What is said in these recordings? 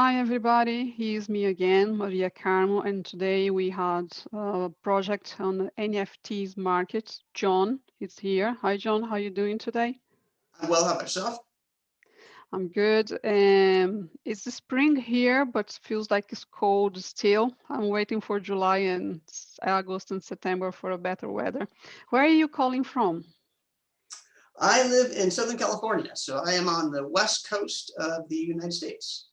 Hi everybody, here's me again, Maria Carmo, and today we had a project on the NFTs market. John is here. Hi John, how are you doing today? I'm well. How about yourself? I'm good. It's the spring here, but feels like it's cold still. I'm waiting for July and August and September for a better weather. Where are you calling from? I live in Southern California, so I am on the west coast of the United States.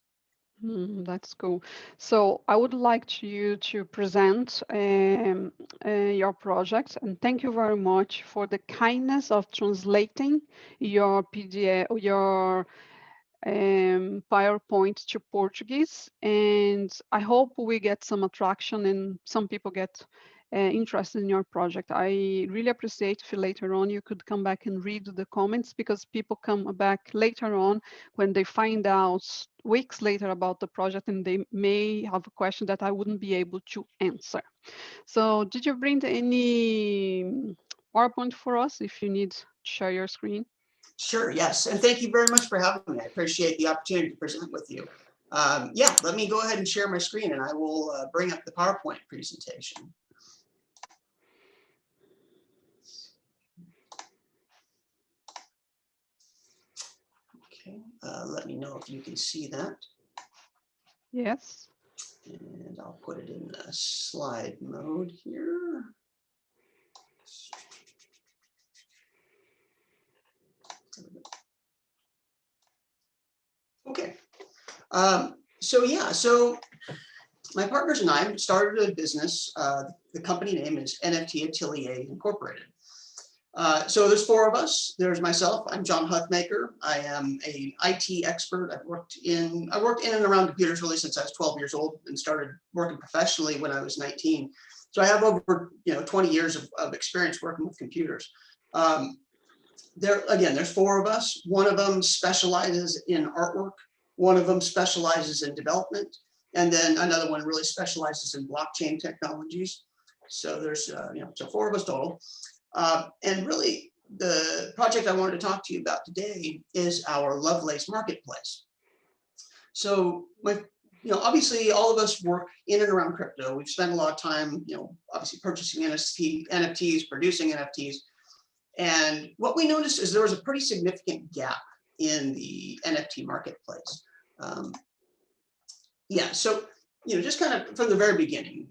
That's cool. So I would like you to present your project, and thank you very much for the kindness of translating your PDF, your PowerPoint to Portuguese. And I hope we get some attraction and some people get interested in your project. I really appreciate if later on you could come back and read the comments, because people come back later on when they find out weeks later about the project and they may have a question that I wouldn't be able to answer. So did you bring any PowerPoint for us if you need to share your screen? Sure, yes. And thank you very much for having me. I appreciate the opportunity to present with you. Yeah, let me go ahead and share my screen and I will bring up the PowerPoint presentation. Okay, let me know if you can see that. Yes. And I'll put it in the slide mode here. Okay. So my partners and I started a business. The company name is NFT Atelier Incorporated. So there's four of us. There's myself. I'm John Huthmaker. I am an IT expert. I worked in and around computers really since I was 12 years old and started working professionally when I was 19. So I have over 20 years of experience working with computers. There's four of us. One of them specializes in artwork. One of them specializes in development. And then another one really specializes in blockchain technologies. So there's, so four of us total. And really the project I wanted to talk to you about today is our Lovelace marketplace. So obviously all of us work in and around crypto. We've spent a lot of time, obviously purchasing NFTs, producing NFTs. And what we noticed is there was a pretty significant gap in the NFT marketplace. So just kind of from the very beginning,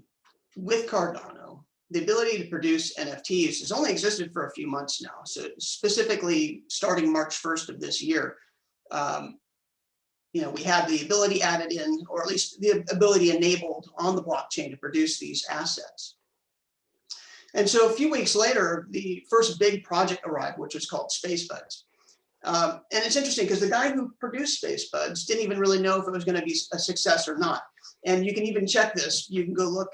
with Cardano, the ability to produce NFTs has only existed for a few months now. So specifically starting March 1st of this year, we had the ability added in, or at least the ability enabled on the blockchain to produce these assets. And so a few weeks later, the first big project arrived, which was called SpaceBuds. And it's interesting because the guy who produced SpaceBuds didn't even really know if it was going to be a success or not. And you can even check this. You can go look,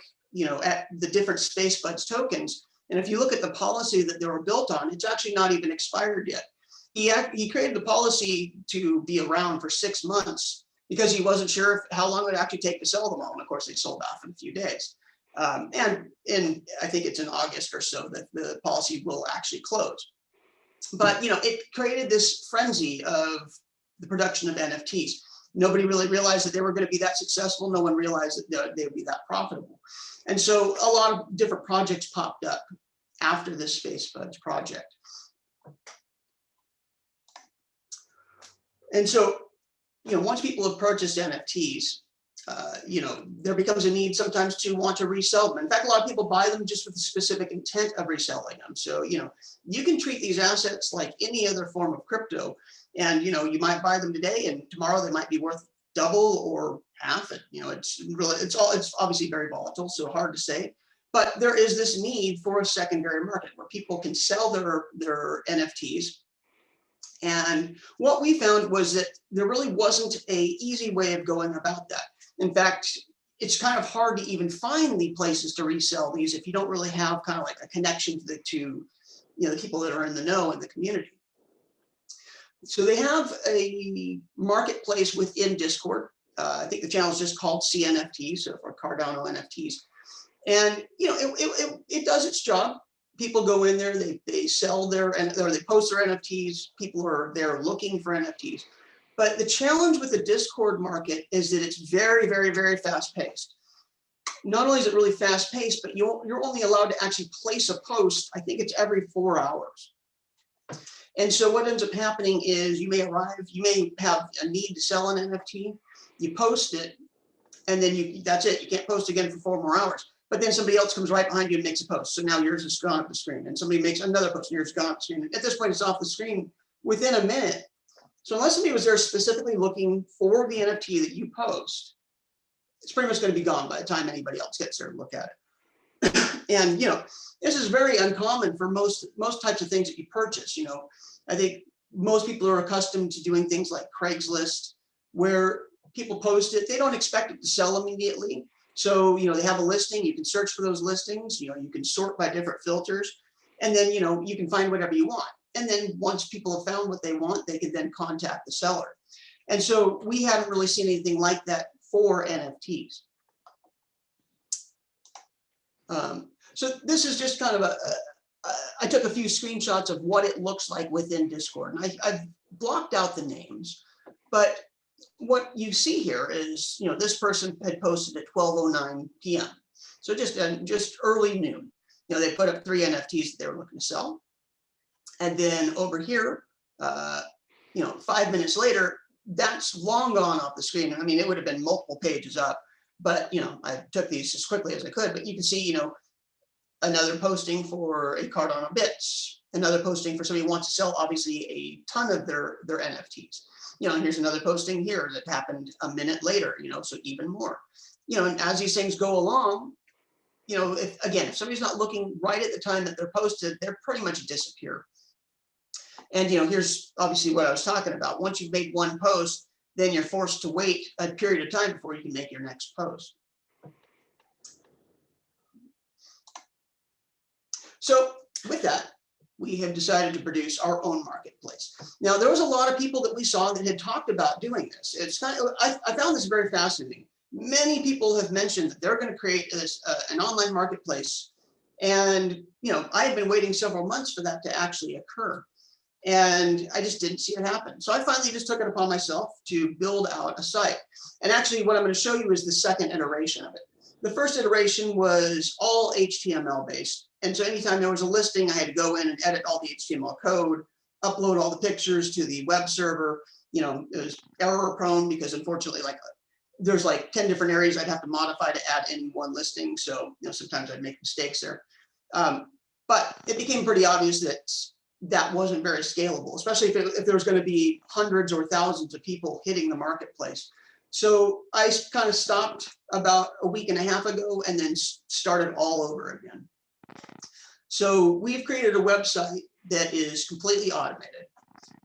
at the different SpaceBuds tokens. And if you look at the policy that they were built on, it's actually not even expired yet. He created the policy to be around for 6 months because he wasn't sure how long it would actually take to sell them all. And of course, they sold off in a few days. And I think it's in August or so that the policy will actually close. But it created this frenzy of the production of NFTs. Nobody really realized that they were going to be that successful. No one realized that they would be that profitable. And so a lot of different projects popped up after this SpaceBuds project. And so, once people have purchased NFTs, there becomes a need sometimes to want to resell them. In fact, a lot of people buy them just with the specific intent of reselling them. So, you can treat these assets like any other form of crypto. And, you might buy them today and tomorrow they might be worth double or half it. It's obviously very volatile, so hard to say. But there is this need for a secondary market where people can sell their NFTs. And what we found was that there really wasn't an easy way of going about that. In fact, it's kind of hard to even find the places to resell these if you don't really have kind of like a connection to the people that are in the know in the community. So they have a marketplace within Discord. I think the channel is just called CNFT, so for Cardano NFTs. And it does its job. People go in there, they sell or they post their NFTs. People are there looking for NFTs. But the challenge with the Discord market is that it's very, very, very fast paced. Not only is it really fast paced, but you're only allowed to actually place a post, I think it's every 4 hours. And so what ends up happening is you may have a need to sell an NFT, you post it, and then that's it. You can't post again for 4 more hours. But then somebody else comes right behind you and makes a post. So now yours is gone off the screen. And somebody makes another post and yours is gone off the screen. At this point, it's off the screen within a minute. So unless somebody was there specifically looking for the NFT that you post, it's pretty much going to be gone by the time anybody else gets there to look at it. And, this is very uncommon for most types of things that you purchase. I think most people are accustomed to doing things like Craigslist, where people post it. They don't expect it to sell immediately. So, they have a listing. You can search for those listings. You can sort by different filters. And then, you can find whatever you want. And then once people have found what they want, they can then contact the seller. And so we haven't really seen anything like that for NFTs. So this is just kind of I took a few screenshots of what it looks like within Discord. And I've blocked out the names, but what you see here is, this person had posted at 12:09 p.m. So just early noon. They put up 3 NFTs that they were looking to sell. And then over here, 5 minutes later, that's long gone off the screen. I mean, it would have been multiple pages up, but, I took these as quickly as I could. But you can see, another posting for a Cardano bits, another posting for somebody who wants to sell, obviously, a ton of their NFTs. And here's another posting here that happened a minute later, so even more. And as these things go along, if somebody's not looking right at the time that they're posted, they're pretty much disappear. And, here's obviously what I was talking about. Once you've made one post, then you're forced to wait a period of time before you can make your next post. So with that, we have decided to produce our own marketplace. Now, there was a lot of people that we saw that had talked about doing this. It's kind of, I found this very fascinating. Many people have mentioned that they're going to create an online marketplace. And, I had been waiting several months for that to actually occur. And I just didn't see it happen. So I finally just took it upon myself to build out a site. And actually, what I'm going to show you is the second iteration of it. The first iteration was all HTML based. And so anytime there was a listing, I had to go in and edit all the HTML code, upload all the pictures to the web server. It was error prone because unfortunately, there's 10 different areas I'd have to modify to add any one listing. So, sometimes I'd make mistakes there. But it became pretty obvious that wasn't very scalable, especially if there was going to be hundreds or thousands of people hitting the marketplace. So I kind of stopped about a week and a half ago and then started all over again. So we've created a website that is completely automated.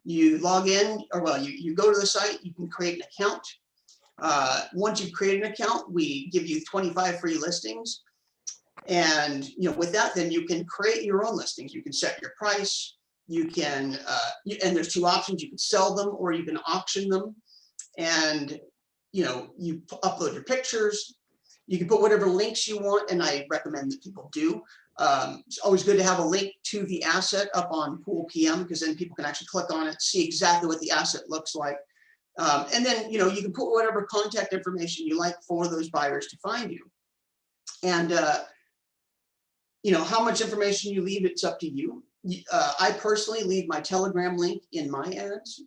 You log in, you go to the site, you can create an account. Once you've created an account, we give you 25 free listings. And with that, then you can create your own listings. You can set your price. You can, and there's 2 options. You can sell them or you can auction them. And you upload your pictures. You can put whatever links you want, and I recommend that people do. It's always good to have a link to the asset up on Pool PM, because then people can actually click on it, see exactly what the asset looks like. And then, you can put whatever contact information you like for those buyers to find you. And, how much information you leave, it's up to you. I personally leave my Telegram link in my ads.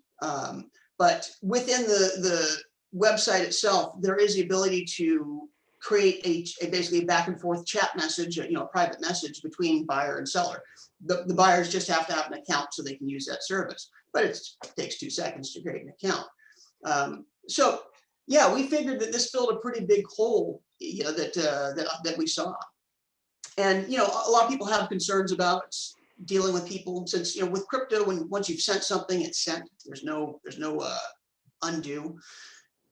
But within the website itself, there is the ability to create basically a back and forth chat message, a private message between buyer and seller. The buyers just have to have an account so they can use that service, but it takes 2 seconds to create an account. So yeah, we figured that this filled a pretty big hole, that we saw. And, a lot of people have concerns about dealing with people, since, with crypto, once you've sent something, it's sent. There's no undo.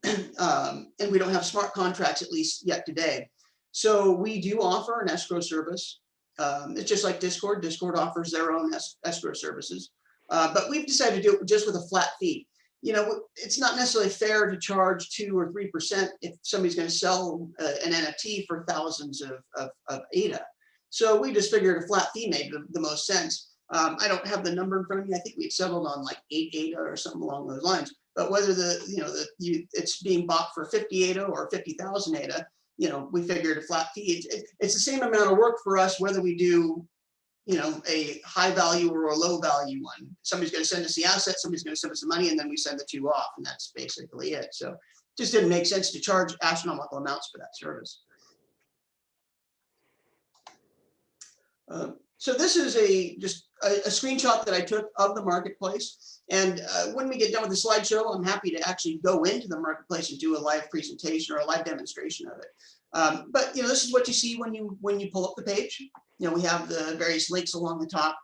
And we don't have smart contracts, at least yet today. So we do offer an escrow service. It's just like Discord. Discord offers their own escrow services. But we've decided to do it just with a flat fee. It's not necessarily fair to charge 2 or 3% if somebody's going to sell an NFT for thousands of ADA. So we just figured a flat fee made the most sense. I don't have the number in front of me. I think we settled on 8 ADA or something along those lines. but whether it's being bought for 50 ADA or 50,000 ADA, we figured a flat fee. It's the same amount of work for us, whether we do, a high value or a low value one. Somebody's going to send us the asset, somebody's going to send us the money, and then we send the two off, and that's basically it. So it just didn't make sense to charge astronomical amounts for that service. So this is just a screenshot that I took of the marketplace. And when we get done with the slideshow, I'm happy to actually go into the marketplace and do a live presentation or a live demonstration of it. But this is what you see when you pull up the page. We have the various links along the top.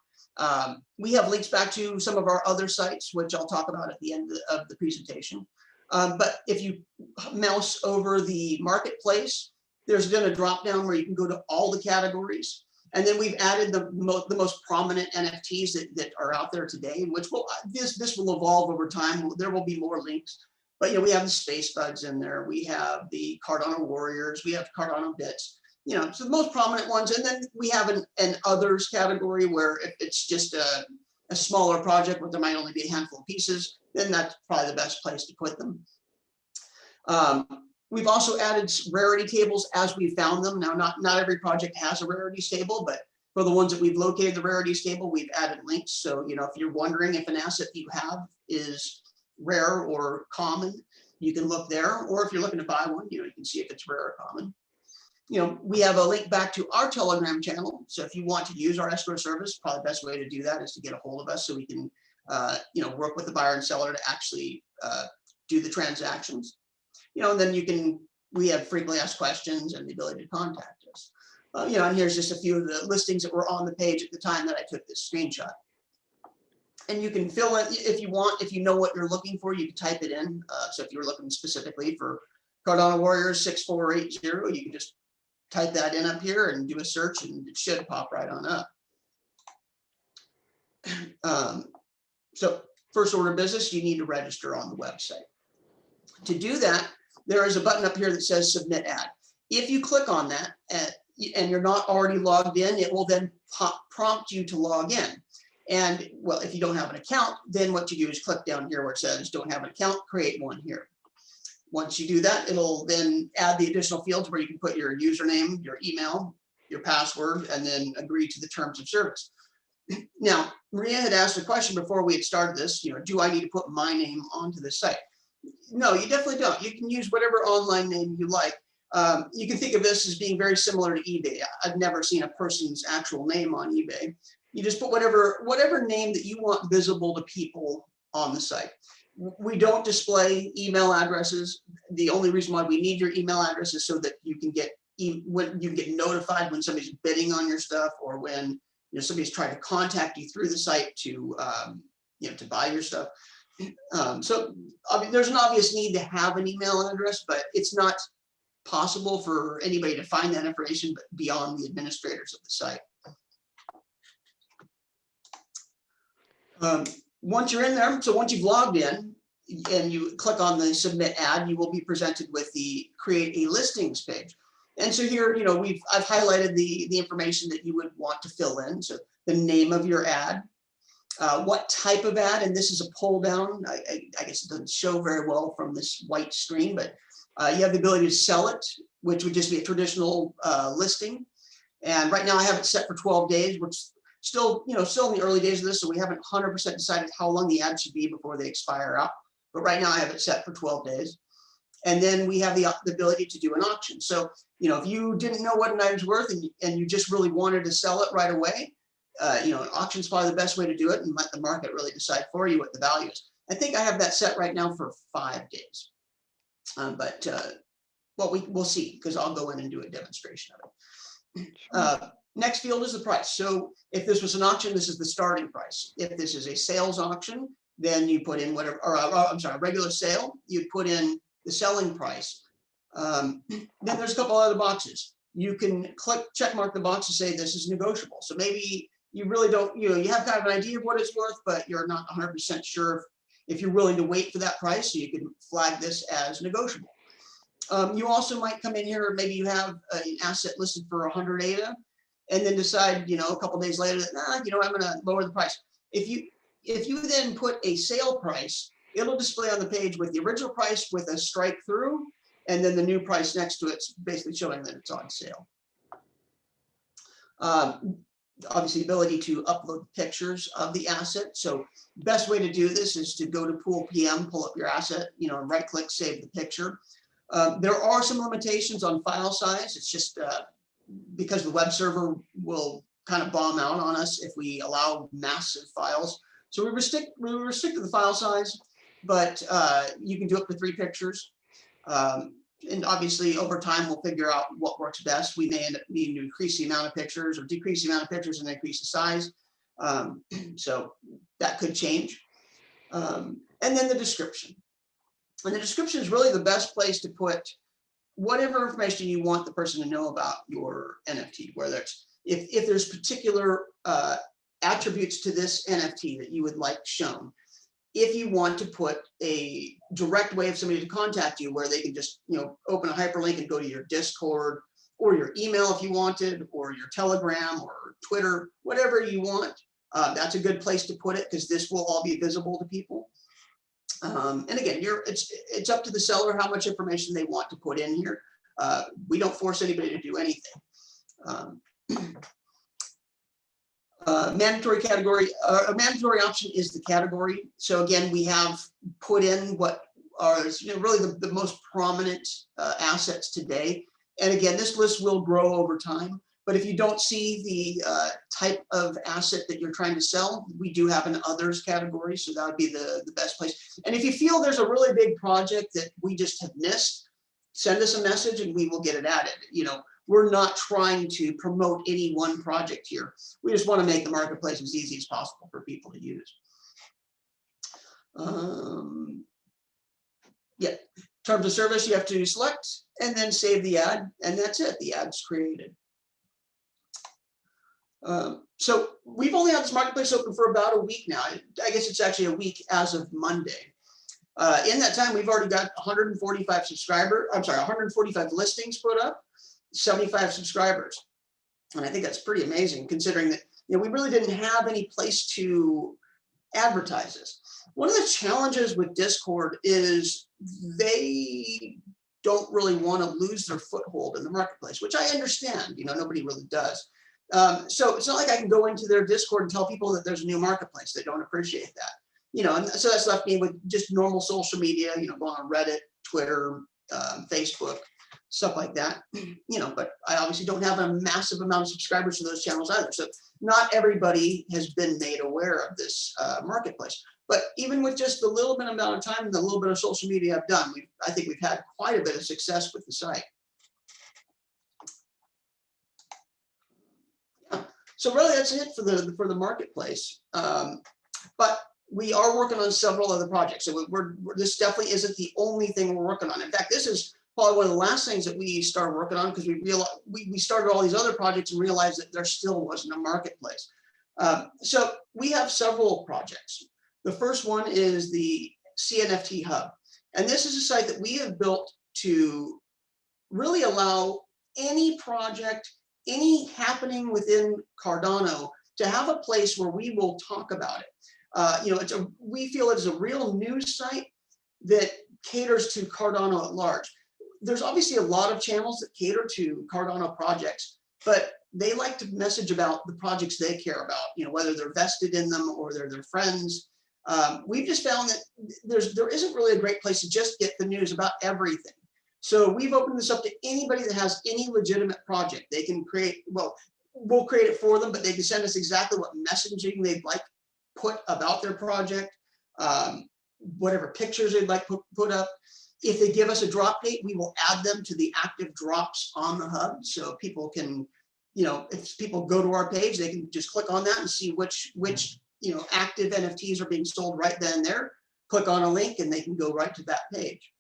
We have links back to some of our other sites, which I'll talk about at the end of the presentation. But if you mouse over the marketplace, there's then a drop down where you can go to all the categories. And then we've added the most prominent NFTs that are out there today, which this will evolve over time. There will be more links. But we have the Space Buds in there. We have the Cardano Warriors. We have Cardano Bits. So the most prominent ones. And then we have an others category where if it's just a smaller project where there might only be a handful of pieces, then that's probably the best place to put them. We've also added rarity tables as we found them. Now, not every project has a rarity table, but for the ones that we've located the rarity table, we've added links. So, if you're wondering if an asset you have is rare or common, you can look there. Or if you're looking to buy one, you can see if it's rare or common. We have a link back to our Telegram channel. So if you want to use our escrow service, probably the best way to do that is to get a hold of us so we can, work with the buyer and seller to actually do the transactions. And then we have frequently asked questions and the ability to contact us. And here's just a few of the listings that were on the page at the time that I took this screenshot. And you can fill in if you want, if you know what you're looking for, you can type it in. So if you're looking specifically for Cardano Warriors 6480, you can just type that in up here and do a search and it should pop right on up. So first order of business, you need to register on the website. To do that, there is a button up here that says submit ad. If you click on that and you're not already logged in, it will then prompt you to log in. And well, if you don't have an account, then what you do is click down here where it says don't have an account, create one here. Once you do that, it'll then add the additional fields where you can put your username, your email, your password, and then agree to the terms of service. Now, Maria had asked a question before we had started this, do I need to put my name onto the site? No, you definitely don't. You can use whatever online name you like. You can think of this as being very similar to eBay. I've never seen a person's actual name on eBay. You just put whatever name that you want visible to people on the site. We don't display email addresses. The only reason why we need your email address is so that you can get notified when somebody's bidding on your stuff or when somebody's trying to contact you through the site to to buy your stuff. So there's an obvious need to have an email address, but it's not possible for anybody to find that information beyond the administrators of the site. Once you're in there, so once you've logged in and you click on the submit ad, you will be presented with the create a listings page. And so here, I've highlighted the information that you would want to fill in. So the name of your ad, what type of ad, and this is a pull down. I guess it doesn't show very well from this white screen, but you have the ability to sell it, which would just be a traditional listing. And right now I have it set for 12 days, which still in the early days of this, so we haven't 100% decided how long the ad should be before they expire out. But right now I have it set for 12 days. And then we have the ability to do an auction. So, if you didn't know what an item's worth and you just really wanted to sell it right away, an auction's probably the best way to do it and let the market really decide for you what the value is. I think I have that set right now for 5 days. We'll see, because I'll go in and do a demonstration of it. Next field is the price. So if this was an auction, this is the starting price. If this is a sales auction, then you put in regular sale, you put in the selling price. Then there's a couple other boxes. You can check mark the box to say this is negotiable. So maybe you really don't, you have kind of an idea of what it's worth, but you're not 100% sure if you're willing to wait for that price. So you can flag this as negotiable. You also might come in here, maybe you have an asset listed for 100 ADA, and then decide, a couple days later that, I'm going to lower the price. If you then put a sale price it'll display on the page with the original price with a strike through, and then the new price next to it's basically showing that it's on sale. Obviously, ability to upload pictures of the asset. So best way to do this is to go to Pool PM, pull up your asset, and right click, save the picture. There are some limitations on file size. It's just because the web server will kind of bomb out on us if we allow massive files. So we restrict to the file size, but you can do up to 3 pictures. And obviously over time, we'll figure out what works best. We may end up needing to increase the amount of pictures or decrease the amount of pictures and increase the size. So that could change. And then the description. And the description is really the best place to put whatever information you want the person to know about your NFT, whether it's if there's particular attributes to this NFT that you would like shown. If you want to put a direct way of somebody to contact you where they can just, open a hyperlink and go to your Discord or your email if you wanted, or your Telegram or Twitter, whatever you want, that's a good place to put it because this will all be visible to people. And again, it's up to the seller how much information they want to put in here. We don't force anybody to do anything. Mandatory category, a mandatory option is the category. So again, we have put in what are really the most prominent assets today. And again, this list will grow over time. But if you don't see the type of asset that you're trying to sell, we do have an others category. So that would be the best place. And if you feel there's a really big project that we just have missed, send us a message and we will get it added. We're not trying to promote any one project here. We just want to make the marketplace as easy as possible for people to use. Yeah, terms of service, you have to select and then save the ad, and that's it. The ad's created. So we've only had this marketplace open for about a week now. I guess it's actually a week as of Monday. In that time, we've already got 145 listings put up, 75 subscribers. And I think that's pretty amazing considering that, we really didn't have any place to advertise this. One of the challenges with Discord is they don't really want to lose their foothold in the marketplace, which I understand, nobody really does. So it's not like I can go into their Discord and tell people that there's a new marketplace. They don't appreciate that, and so that's left me with just normal social media, going on Reddit, Twitter, Facebook, stuff like that, but I obviously don't have a massive amount of subscribers to those channels either. So not everybody has been made aware of this marketplace. But even with just the little bit amount of time and the little bit of social media I've done, I think we've had quite a bit of success with the site. So really, that's it for the marketplace. But we are working on several other projects. So this definitely isn't the only thing we're working on. In fact, this is probably one of the last things that we started working on because we realized we started all these other projects and realized that there still wasn't a marketplace. So we have several projects. The first one is the CNFT Hub. And this is a site that we have built to really allow any project, any happening within Cardano to have a place where we will talk about it. We feel it is a real news site that caters to Cardano at large. There's obviously a lot of channels that cater to Cardano projects, but they like to message about the projects they care about, whether they're vested in them or they're their friends. We've just found that there isn't really a great place to just get the news about everything. So we've opened this up to anybody that has any legitimate project. They can create, we'll create it for them, but they can send us exactly what messaging they'd like put about their project, whatever pictures they'd like put up. If they give us a drop date, we will add them to the active drops on the hub. So people can, if people go to our page, they can just click on that and see which active NFTs are being sold right then and there. Click on a link and they can go right to that page.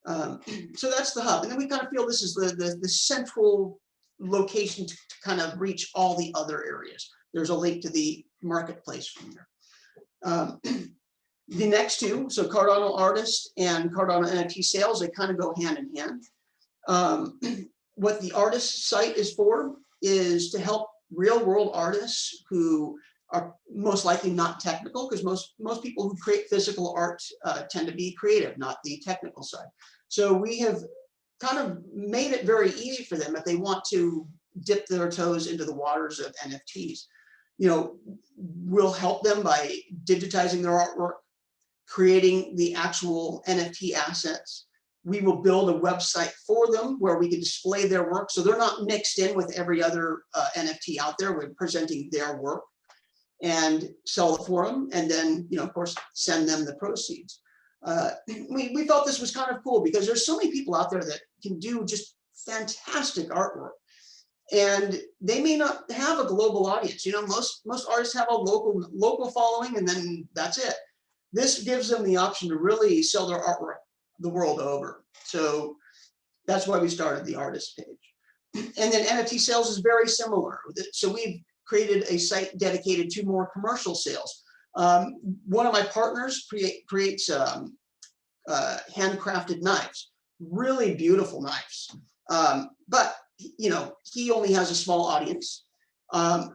So that's the hub. And then we kind of feel this is the central location to kind of reach all the other areas. There's a link to the marketplace from there. The next two, so Cardano Artist and Cardano NFT Sales, they kind of go hand in hand. What the artist site is for is to help real world artists who are most likely not technical, because most people who create physical art tend to be creative, not the technical side. So we have kind of made it very easy for them if they want to dip their toes into the waters of NFTs. You know, we'll help them by digitizing their artwork, creating the actual NFT assets. We will build a website for them where we can display their work, so they're not mixed in with every other NFT out there. We're presenting their work and sell it for them, and then, you know, of course, send them the proceeds. We felt this was kind of cool because there's so many people out there that can do just fantastic artwork, and they may not have a global audience. You know, most artists have a local following, and then that's it. This gives them the option to really sell their artwork the world over. So that's why we started the artist page. And then NFT sales is very similar. So we've created a site dedicated to more commercial sales. One of my partners creates handcrafted knives, really beautiful knives. But you know, he only has a small audience. And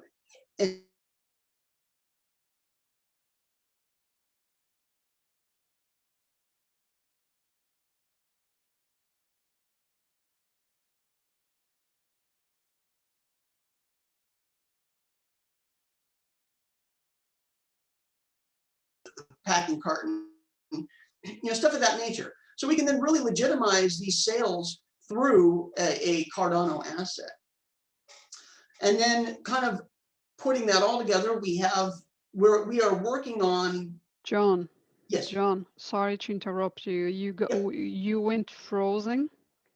packing carton, you know, stuff of that nature. So we can then really legitimize these sales through a Cardano asset. And then kind of putting that all together, we are working on. John. Yes. John, sorry to interrupt you. You went frozen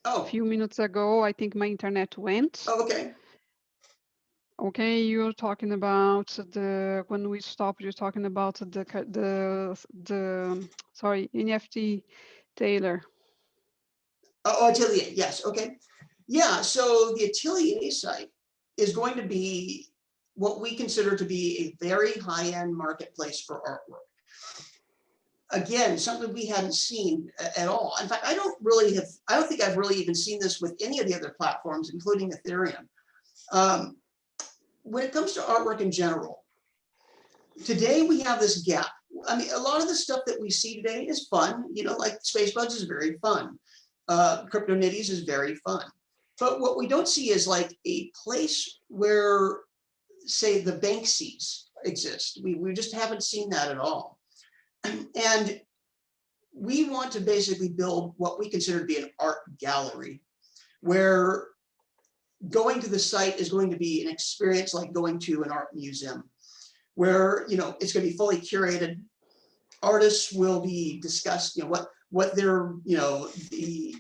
a few minutes ago. I think my internet went. Oh, okay. Okay, you're talking about when we stopped, you're talking about sorry, NFT Taylor. Oh, Atelier, yes, okay. Yeah, so the Atelier site is going to be what we consider to be a very high-end marketplace for artwork. Again, something we hadn't seen at all. In fact, I don't think I've really even seen this with any of the other platforms, including Ethereum. When it comes to artwork in general, today we have this gap. I mean, a lot of the stuff that we see today is fun, you know, like Space Buds is very fun. Crypto Nitties is very fun. But what we don't see is like a place where, say, the Banksies exist. We just haven't seen that at all. And we want to basically build what we consider to be an art gallery, where going to the site is going to be an experience like going to an art museum, where, you know, it's going to be fully curated. Artists will be discussed, you know, what their, you know, the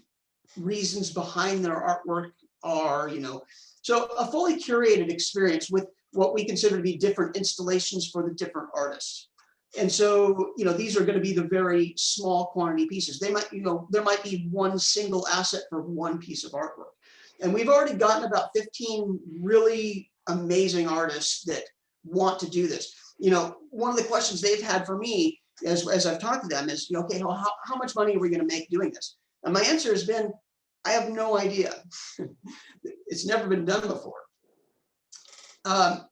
reasons behind their artwork are, you know. So a fully curated experience with what we consider to be different installations for the different artists. And so, you know, these are going to be the very small quantity pieces. They might, you know, there might be one single asset for one piece of artwork. And we've already gotten about 15 really amazing artists that want to do this. You know, one of the questions they've had for me as I've talked to them is, you know, okay, well, how much money are we going to make doing this? And my answer has been, I have no idea. It's never been done before.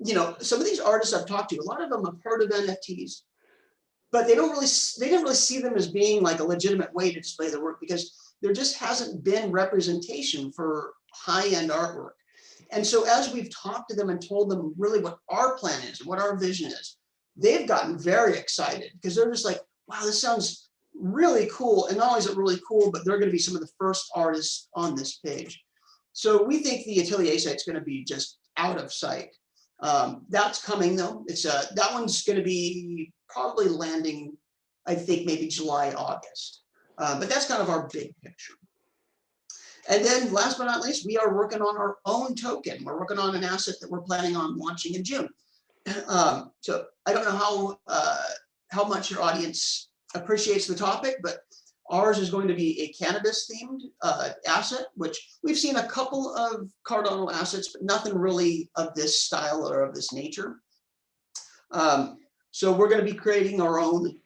You know, some of these artists I've talked to, a lot of them have heard of NFTs, but they didn't really see them as being like a legitimate way to display their work, because there just hasn't been representation for high-end artwork. And so as we've talked to them and told them really what our plan is and what our vision is, they've gotten very excited, because they're just like, wow, this sounds really cool. And not only is it really cool, but they're going to be some of the first artists on this page. So we think the Atelier site's going to be just out of sight. That's coming though. It's that one's going to be probably landing, I think maybe July, August. But that's kind of our big picture. And then last but not least, we are working on our own token. We're working on an asset that we're planning on launching in June. So I don't know how much your audience appreciates the topic, but ours is going to be a cannabis themed asset, which we've seen a couple of Cardano assets, but nothing really of this style or of this nature. So we're going to be creating our own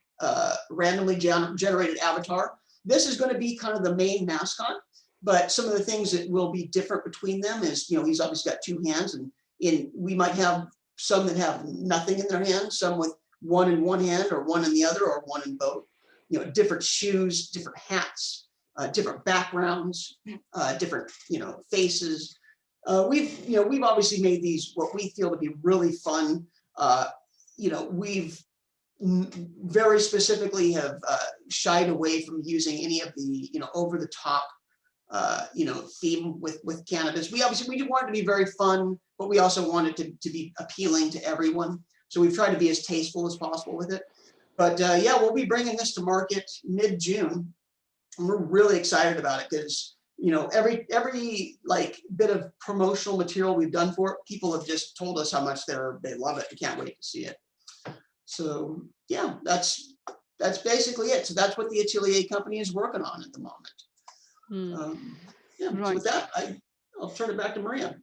randomly generated avatar. This is going to be kind of the main mascot, but some of the things that will be different between them is, you know, he's obviously got two hands, and we might have some that have nothing in their hand, some with one in one hand or one in the other or one in both, you know, different shoes, different hats, different backgrounds, different, you know, faces. We've obviously made these what we feel to be really fun. You know, we've very specifically have shied away from using any of the, you know, over the top, you know, theme with cannabis. We do want it to be very fun, but we also want it to be appealing to everyone. So we've tried to be as tasteful as possible with it. But yeah, we'll be bringing this to market mid-June, and we're really excited about it because, you know, every like bit of promotional material we've done for it, people have just told us how much they love it and can't wait to see it. So yeah, that's basically it. So that's what the Atelier company is working on at the moment. Yeah, right. So with that, I'll turn it back to Maria.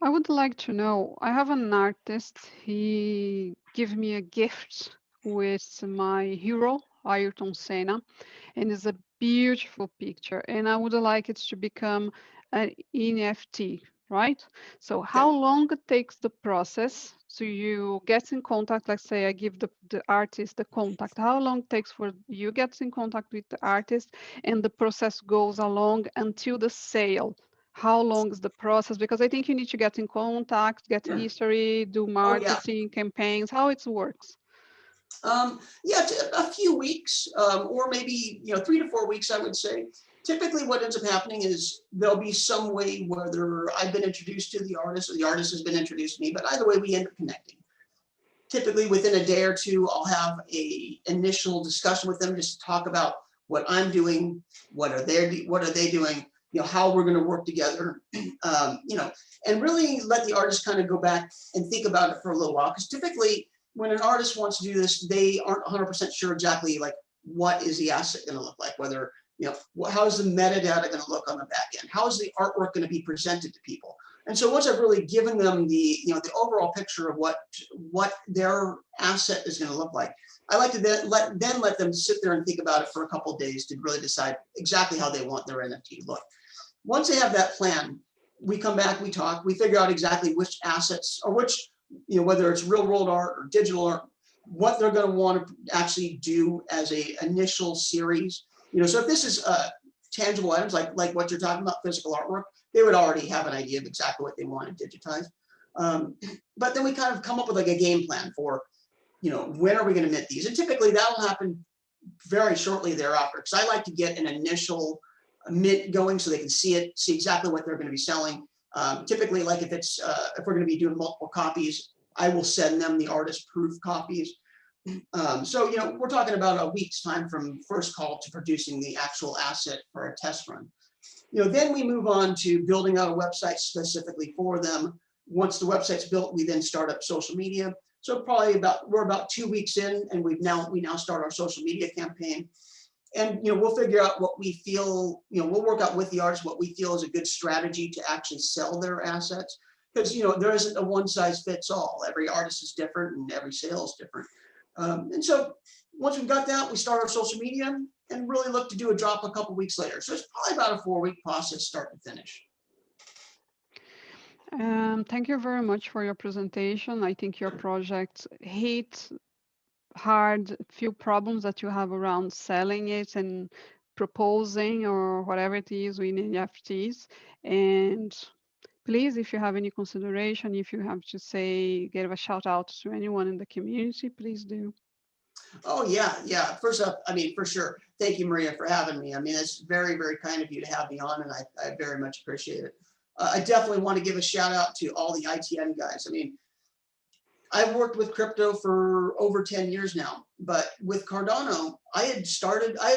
I would like to know, I have an artist, he gave me a gift with my hero, Ayrton Senna, and it's a beautiful picture, and I would like it to become an NFT, right? So how long it takes the process? So you get in contact, let's say I give the artist the contact, how long it takes for you get in contact with the artist and the process goes along until the sale? How long is the process? Because I think you need to get in contact, get history, do marketing, campaigns, how it works. Yeah, a few weeks, or maybe, you know, 3 to 4 weeks, I would say. Typically what ends up happening is there'll be some way whether I've been introduced to the artist or the artist has been introduced to me, but either way we end up connecting. Typically within a day or two, I'll have a initial discussion with them just to talk about what I'm doing, what are they doing, you know, how we're going to work together, you know, and really let the artist kind of go back and think about it for a little while. Because typically when an artist wants to do this, they aren't 100% sure exactly like what is the asset going to look like, whether, you know, how is the metadata going to look on the back end? How is the artwork going to be presented to people? And so once I've really given them the, you know, the overall picture of what their asset is going to look like, I like to then let them sit there and think about it for a couple of days to really decide exactly how they want their NFT to look. Once they have that plan, we come back, we talk, we figure out exactly which assets or which, you know, whether it's real world art or digital art, what they're going to want to actually do as a initial series. You know, so if this is tangible items like what you're talking about, physical artwork, they would already have an idea of exactly what they want to digitize. But then we kind of come up with like a game plan for, you know, when are we going to mint these? And typically that will happen very shortly thereafter, because I like to get an initial mint going so they can see exactly what they're going to be selling. Typically, like if we're going to be doing multiple copies, I will send them the artist proof copies. So, you know, we're talking about a week's time from first call to producing the actual asset for a test run. You know, then we move on to building out a website specifically for them. Once the website's built, we then start up social media. So probably we're about 2 weeks in, and we now start our social media campaign. And, you know, we'll figure out what we feel, you know, we'll work out with the artist what we feel is a good strategy to actually sell their assets. Because, you know, there isn't a one size fits all. Every artist is different and every sale is different. And so once we've got that, we start our social media and really look to do a drop a couple weeks later. So it's probably about a 4-week process, start to finish. Thank you very much for your presentation. I think your project hit hard few problems that you have around selling it and proposing or whatever it is with NFTs. And please, if you have any consideration, if you have to say, give a shout out to anyone in the community, please do. Oh, yeah. First up, I mean, for sure. Thank you, Maria, for having me. I mean, it's very, very kind of you to have me on, and I very much appreciate it. I definitely want to give a shout out to all the ITN guys. I mean, I've worked with crypto for over 10 years now, but with Cardano, I had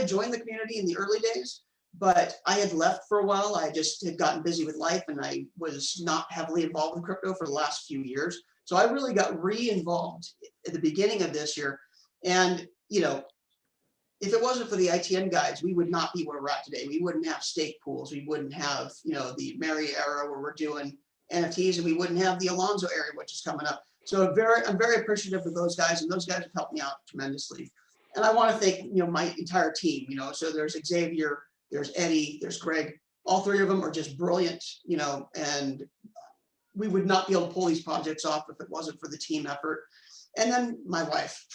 joined the community in the early days, but I had left for a while. I just had gotten busy with life and I was not heavily involved in crypto for the last few years. So I really got re-involved at the beginning of this year. And, you know, if it wasn't for the ITN guys, we would not be where we're at today. We wouldn't have stake pools. We wouldn't have, you know, the Mary era where we're doing NFTs, and we wouldn't have the Alonzo area, which is coming up. So I'm very appreciative of those guys, and those guys have helped me out tremendously. And I want to thank, you know, my entire team, you know, so there's Xavier, there's Eddie, there's Greg. All three of them are just brilliant, you know, and we would not be able to pull these projects off if it wasn't for the team effort. And then my wife,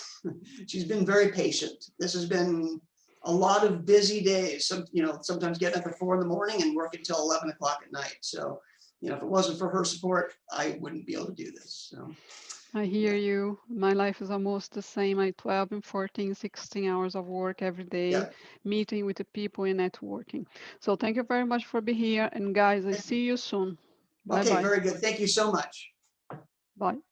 she's been very patient. This has been a lot of busy days. Sometimes getting up at 4 in the morning and work until 11 o'clock at night. So, if it wasn't for her support, I wouldn't be able to do this. So. I hear you. My life is almost the same. I 12 and 14, 16 hours of work every day, Yeah. meeting with the people and networking. So thank you very much for being here. And guys, I see you soon. Bye Okay, bye. very good. Thank you so much. Bye.